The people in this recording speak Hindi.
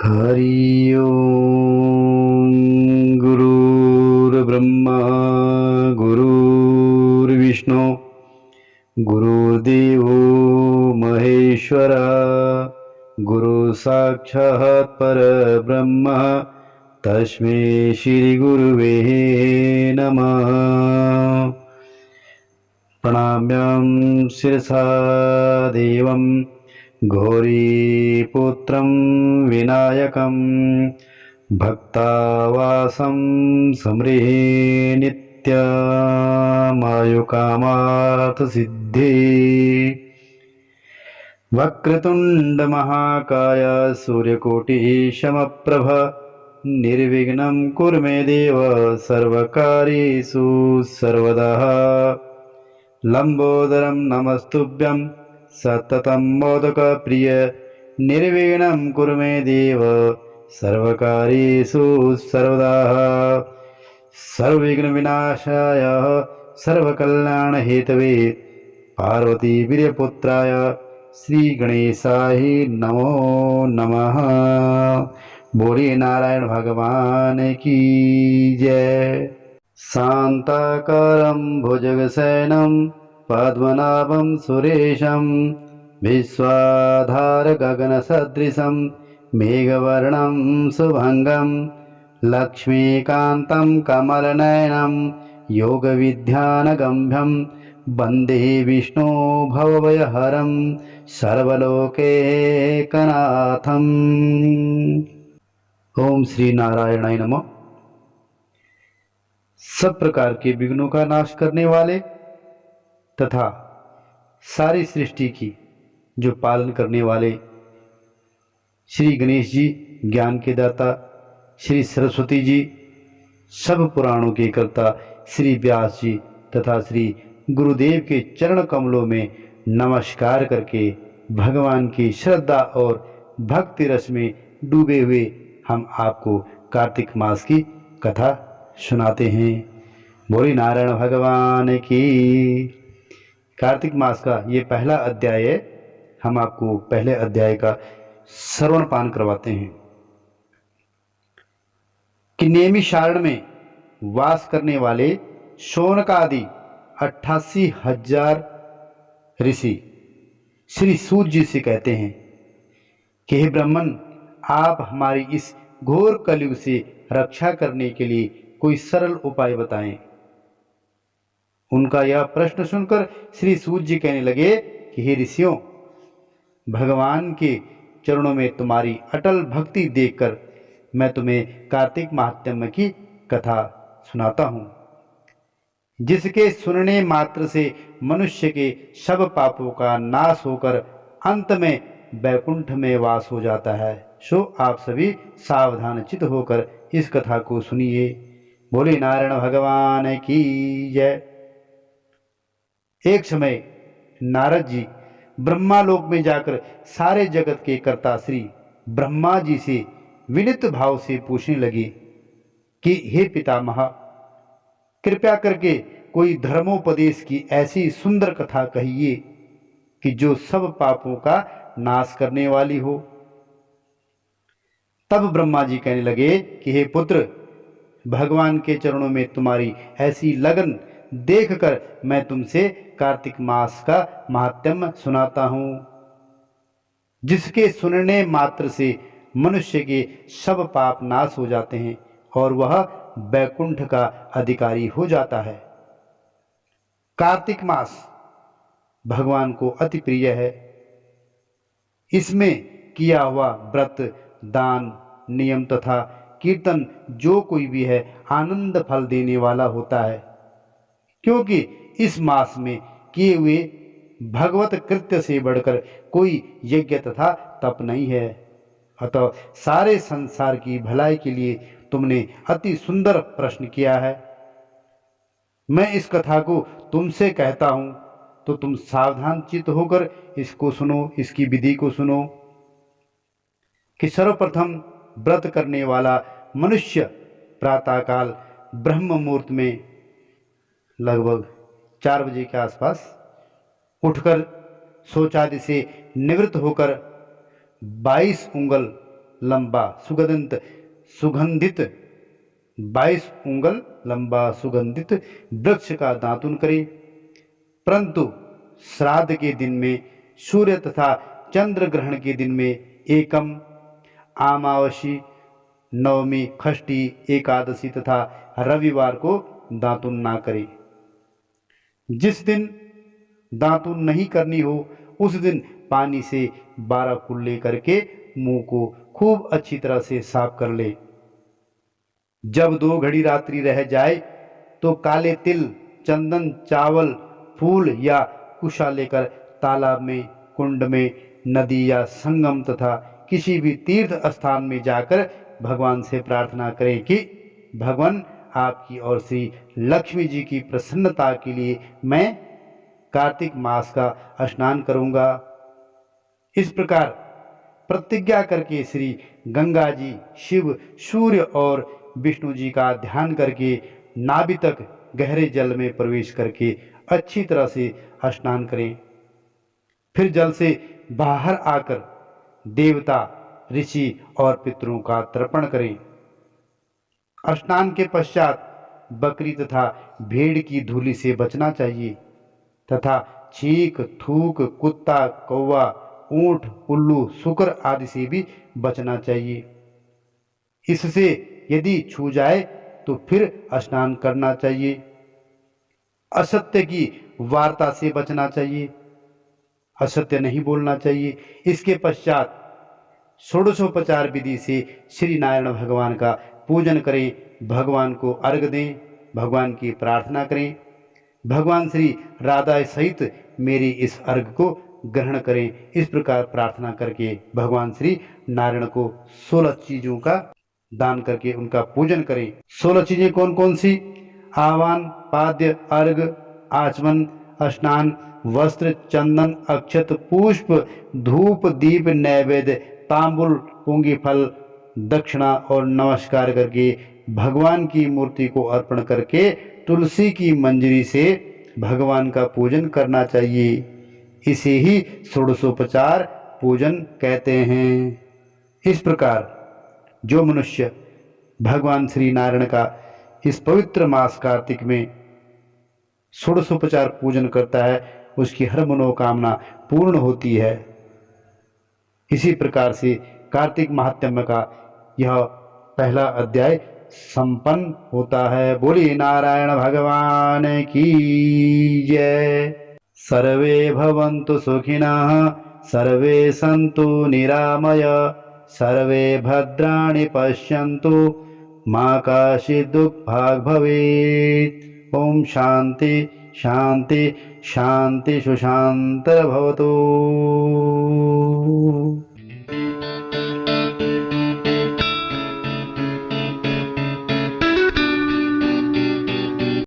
हरि ओम। गुरुर्ब्रह्मा गुरुर्विष्णु गुरुर्देवो महेश्वर गुरु साक्षात् परब्रह्म तस्मै श्री गुरुवे नमः। प्रणाम्यं शिरसा देवं गौरीपुत्रं विनायकं भक्तावासं स्मृहे नित्यमायुकामार्थसिद्धे। वक्रतुंड महाकाय सूर्यकोटिः समप्रभ निर्विघ्नं कुरु मे देव सर्वकार्येषु सर्वदा। लंबोदरं नमस्तुभ्यं सततं मोदकप्रिय निर्विघ्नं कुरु मे देव सर्वकार्येषु सर्वदा। सर्वविघ्नविनाशाय सर्वकल्याणहेतवे पार्वती वीर्यपुत्राय श्री गणेशाय नमो नमः। बोलिए नारायण भगवान की जय। शांताकारं भुजगशयनं पद्मनाभं सुरेशं विश्वाधार गगनसदृशं मेघवर्णं शुभंगं लक्ष्मीकान्तं कमलनयनं योगविद्यानगम्यं वन्दे विष्णु भवभयहरं सर्वलोकैकनाथम्। ओम श्री नारायणाय नमः। सब प्रकार के विघ्नों का नाश करने वाले तथा सारी सृष्टि की जो पालन करने वाले श्री गणेश जी, ज्ञान के दाता श्री सरस्वती जी, सब पुराणों के कर्ता श्री व्यास जी तथा श्री गुरुदेव के चरण कमलों में नमस्कार करके भगवान की श्रद्धा और भक्ति रस में डूबे हुए हम आपको कार्तिक मास की कथा सुनाते हैं। बोली नारायण भगवान की। कार्तिक मास का ये पहला अध्याय है। हम आपको पहले अध्याय का श्रवण पान करवाते हैं कि नैमिषारण्य में वास करने वाले शौनकादि 88,000 ऋषि श्री सूत जी से कहते हैं कि हे ब्राह्मण, आप हमारी इस घोर कलयुग से रक्षा करने के लिए कोई सरल उपाय बताएं। उनका यह प्रश्न सुनकर श्री सूत जी कहने लगे कि हे ऋषियों, भगवान के चरणों में तुम्हारी अटल भक्ति देखकर मैं तुम्हें कार्तिक महात्म्य की कथा सुनाता हूं, जिसके सुनने मात्र से मनुष्य के सब पापों का नाश होकर अंत में वैकुंठ में वास हो जाता है। सो आप सभी सावधान चित होकर इस कथा को सुनिए। बोले नारायण भगवान की जय। एक समय नारद जी ब्रह्मालोक में जाकर सारे जगत के कर्ता श्री ब्रह्मा जी से विनीत भाव से पूछने लगे कि हे पितामह, कृपया करके कोई धर्मोपदेश की ऐसी सुंदर कथा कहिए कि जो सब पापों का नाश करने वाली हो। तब ब्रह्मा जी कहने लगे कि हे पुत्र, भगवान के चरणों में तुम्हारी ऐसी लगन देखकर मैं तुमसे कार्तिक मास का महात्म्य सुनाता हूं, जिसके सुनने मात्र से मनुष्य के सब पाप नाश हो जाते हैं और वह वैकुंठ का अधिकारी हो जाता है। कार्तिक मास भगवान को अति प्रिय है। इसमें किया हुआ व्रत, दान, नियम तथा कीर्तन जो कोई भी है आनंद फल देने वाला होता है, क्योंकि इस मास में किए हुए भगवत कृत्य से बढ़कर कोई यज्ञ तथा तप नहीं है। अतः सारे संसार की भलाई के लिए तुमने अति सुंदर प्रश्न किया है। मैं इस कथा को तुमसे कहता हूं तो तुम सावधान चित्त होकर इसको सुनो, इसकी विधि को सुनो कि सर्वप्रथम व्रत करने वाला मनुष्य प्रातःकाल ब्रह्म मुहूर्त में लगभग 4 बजे के आसपास उठकर शौचादि से निवृत्त होकर 22 उंगल लंबा सुगंधित 22 उंगल लंबा सुगंधित वृक्ष का दातुन करे। परंतु श्राद्ध के दिन में, सूर्य तथा चंद्र ग्रहण के दिन में, एकम, अमावसी, नवमी, षष्ठी, एकादशी तथा रविवार को दातुन ना करे। जिस दिन दातुन नहीं करनी हो उस दिन पानी से 12 कुल्ले करके मुंह को खूब अच्छी तरह से साफ कर ले। जब 2 घड़ी रात्रि रह जाए तो काले तिल, चंदन, चावल, फूल या कुशा लेकर तालाब में, कुंड में, नदी या संगम तथा किसी भी तीर्थ स्थान में जाकर भगवान से प्रार्थना करें कि भगवान, आपकी और श्री लक्ष्मी जी की प्रसन्नता के लिए मैं कार्तिक मास का स्नान करूंगा। इस प्रकार प्रतिज्ञा करके श्री गंगा जी, शिव, सूर्य और विष्णु जी का ध्यान करके नाभि तक गहरे जल में प्रवेश करके अच्छी तरह से स्नान करें। फिर जल से बाहर आकर देवता, ऋषि और पितरों का तर्पण करें। स्नान के पश्चात बकरी तथा भेड़ की धूली से बचना चाहिए तथा छींक, थूक, कुत्ता, कौवा, ऊंट, उल्लू, शुकर आदि से भी बचना चाहिए। इससे यदि छू जाए तो फिर स्नान करना चाहिए। असत्य की वार्ता से बचना चाहिए, असत्य नहीं बोलना चाहिए। इसके पश्चात षोडशोपचार विधि से श्री नारायण भगवान का पूजन करें, भगवान को अर्घ दें, भगवान की प्रार्थना करें। भगवान श्री राधा सहित मेरी इस अर्घ को ग्रहण करें। इस प्रकार प्रार्थना करके भगवान श्री नारायण को 16 चीजों का दान करके उनका पूजन करें। 16 चीजें कौन कौन सी? आवान, पाद्य, अर्घ, आचमन, स्नान, वस्त्र, चंदन, अक्षत, पुष्प, धूप, दीप, नैवेद्य, तांबुल, पुंगी फल, दक्षिणा और नमस्कार करके भगवान की मूर्ति को अर्पण करके तुलसी की मंजरी से भगवान का पूजन करना चाहिए। इसे ही षोडशोपचार पूजन कहते हैं। इस प्रकार जो मनुष्य भगवान श्री नारायण का इस पवित्र मास कार्तिक में षोडशोपचार पूजन करता है उसकी हर मनोकामना पूर्ण होती है। इसी प्रकार से कार्तिक महात्म्य का यह पहला अध्याय संपन्न होता है। बोलिए नारायण भगवान की जय। सर्वे भवन्तु सुखिनः, सर्वे सन्तु निरामय, सर्वे भद्राणि पश्यन्तु, मा कश्चित् दुःखभाग् भवेत्। ओम शांति शांति शांति सुशांतिर्भवतु।